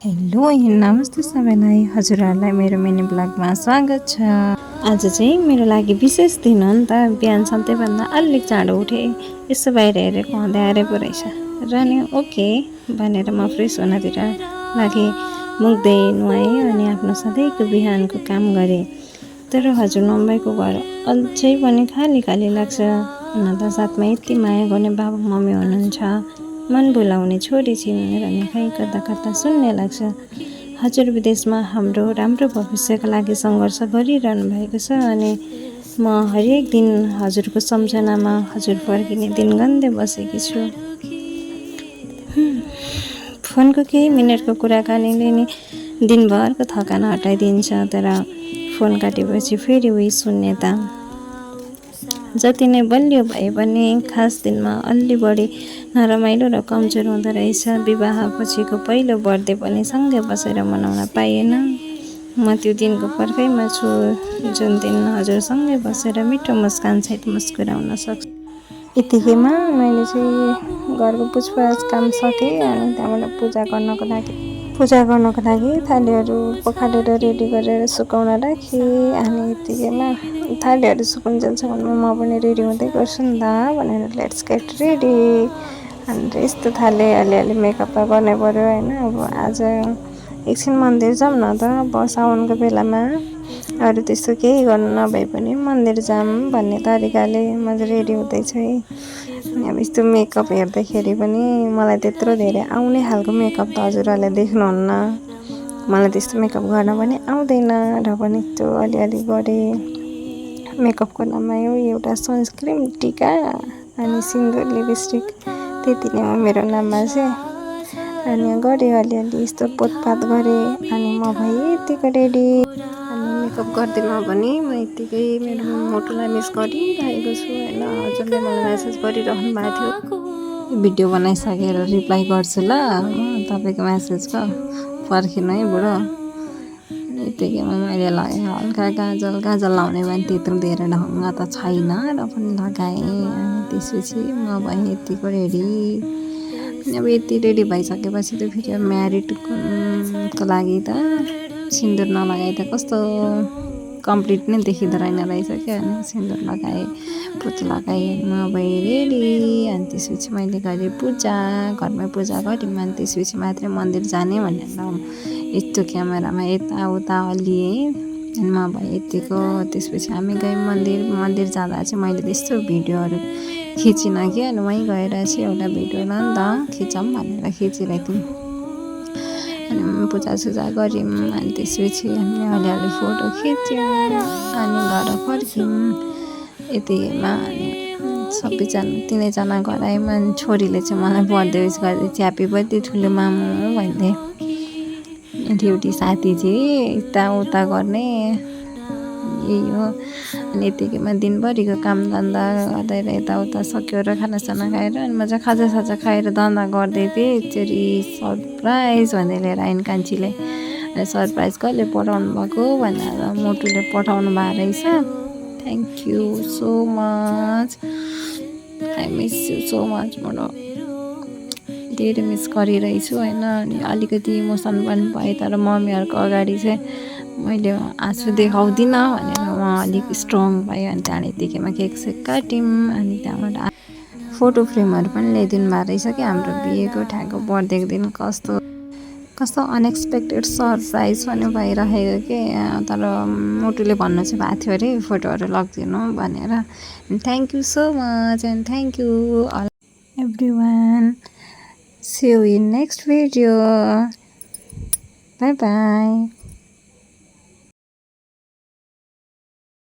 Hello नमस्ते सबैलाई, हजुरहरूलाई मेरो मिनी ब्लगमा स्वागत छ। आज चाहिँ मेरो लागि विशेष दिन हो नि त। बिहान सधैँभन्दा अलिक चाँडो उठेँ, यसो बाहिर हेरेको अँध्यारै पो रहेछ र नि ओके भनेर म फ्रेस हुनतिर लागेँ। मुख नुहाएँ अनि आफ्नो सधैँको बिहानको काम गरेँ। तर हजुर नभएको घर अझै पनि खाली खाली लाग्छ। हुन त साथमा यति माया गर्ने बाबा मम्मी हुनुहुन्छ, मन भुलाउने छोरी छिन् र खै कता कता सुन्ने लाग्छ। हजुर विदेशमा हाम्रो राम्रो भविष्यका लागि सङ्घर्ष गरिरहनु भएको छ अनि म हरेक दिन हजुरको सम्झनामा हजुर फर्किने दिन गन्दै बसेकी छु। फोनको केही मिनटको कुराकानीले नि दिनभरको थकान हटाइदिन्छ, तर फोन काटेपछि फेरि उही शून्यता। जति नै बलियो भए पनि खास दिनमा अलि बढी नरमाइलो र कमजोर हुँदो रहेछ। विवाहपछिको पहिलो बर्थडे पनि सँगै बसेर मनाउन पाइएन। म त्यो दिनको पर्खाइमा छु जुन दिन हजुरसँगै बसेर मिठो मुस्कानसहित मुस्कुराउन सक्छु। यतिकैमा मैले चाहिँ घरको पुछपाछ काम सकेँ अनि त्यहाँबाट पूजा गर्नको लागि थालीहरू पखालेर रेडी गरेर सुकाउन राखेँ। अनि यतिकैमा थालीहरू सुकुन्जेलसम्म म पनि रेडी हुँदै गर्छु नि त भनेर लेट्स गेट रेडी। अनि यस्तो थालेँ, अलिअलि मेकअप त गर्नै पऱ्यो होइन। अब आज एकछिन मन्दिर जाऊँ न त, अब साउनको बेलामा अरू त्यस्तो केही गर्नु नभए पनि मन्दिर जाऊँ भन्ने तरिकाले म रेडी हुँदैछु है। अब यस्तो मेकअप हेर्दाखेरि पनि मलाई त्यत्रो धेरै आउने खालको मेकअप त हजुरहरूले देख्नुहुन्न। मलाई त्यस्तो मेकअप गर्न पनि आउँदैन र पनि त्यो अलिअलि गरेँ। मेकअपको नाममा एउटा सनस्क्रिन, टिका अनि सिन्दुर, लिपस्टिक, त्यति नै हो मेरो नाममा चाहिँ। अनि गरेँ अलिअलि यस्तो पोतपात गरेँ अनि म भएँ यतिको रेडी। अनि मेकअप गर्दैमा पनि म यत्तिकै मेरो मोटुलाई मिस गरिरहेको छु होइन। हजुरले मलाई मेसेज गरिरहनु भएको थियो, भिडियो बनाइसकेर रिप्लाई गर्छु ल म तपाईँको मेसेजको, पर्खिनु है बुढो। यतिकैमा मैले लगाएँ हल्का गाजल लाउने भने त्यत्रो धेरै ढङ्ग त छैन र पनि लगाएँ। अनि त्यसपछि म भएँ यतिको रेडी। अब यति रेडी भइसकेपछि त फेरि म्यारिडको लागि त सिन्दुर नलगाए त कस्तो कम्प्लिट नै देखिँदो रहेछ क्या। अनि सिन्दुर लगाएँ, पुत लगाएँ, म भएँ रेडी। अनि त्यसपछि मैले गरेँ पूजा, घरमै पूजा गरेँ। अनि त्यसपछि मात्रै मन्दिर जाने भनेर यस्तो क्यामेरामा यताउता हल्लिएँ अनि म भएँ यतिको। त्यसपछि हामी गयौँ मन्दिर जाँदा चाहिँ मैले त्यस्तो भिडियोहरू खिचिनँ कि। अनि वहीँ गएर चाहिँ एउटा भिडियो ल नि त खिचौँ भनेर खिचिरहेको थियौँ। अनि पूजासुजा गऱ्यौँ अनि त्यसपछि हामीले अलिअलि फोटो खिच्यौँ अनि घर फर्क्यौँ। यतिमा अनि सबैजना तिनैजना घर आयौँ। अनि छोरीले चाहिँ मलाई बर्थडे विस गर्दै च्यापी बर्थडे ठुलो मामु भन्दै। एउटी साथी चाहिँ यताउता गर्ने यही हो। अनि यतिकैमा दिनभरिको कामधन्दा गरेर यताउता सक्यो र खानासाना खाएर अनि म चाहिँ खाजासाजा खाएर धन्दा गर्दै थिएँ। एकचोटि सरप्राइज भन्दै लिएर आइन् कान्छीले। सरप्राइज कहिले पठाउनु भएको भनेर मोटुले पठाउनु भएको रहेछ। Thank you so much, I miss you so much मोटो, धेरै मिस गरिरहेछु होइन। अनि अलिकति इमोसन पनि भएँ, तर मम्मीहरूको अगाडि चाहिँ मैले आँसु देखाउँदिनँ भनेर म अलिक स्ट्रङ भएँ। अनि त्यहाँदेखि यतिकैमा केकसेक काट्यौँ। अनि त्यहाँबाट फोटो फ्रेमहरू पनि ल्याइदिनु भएको रहेछ कि हाम्रो बिहेको ठ्याक्क बर्थडेको दिन। कस्तो अनएक्सपेक्टेड सरप्राइज पनि भइरहेको कि। तर मोटुले भन्नु चाहिँ भएको थियो अरे फोटोहरू लगिदिनु भनेर। Thank you so much and thank you all everyone. See you in next video. Bye bye.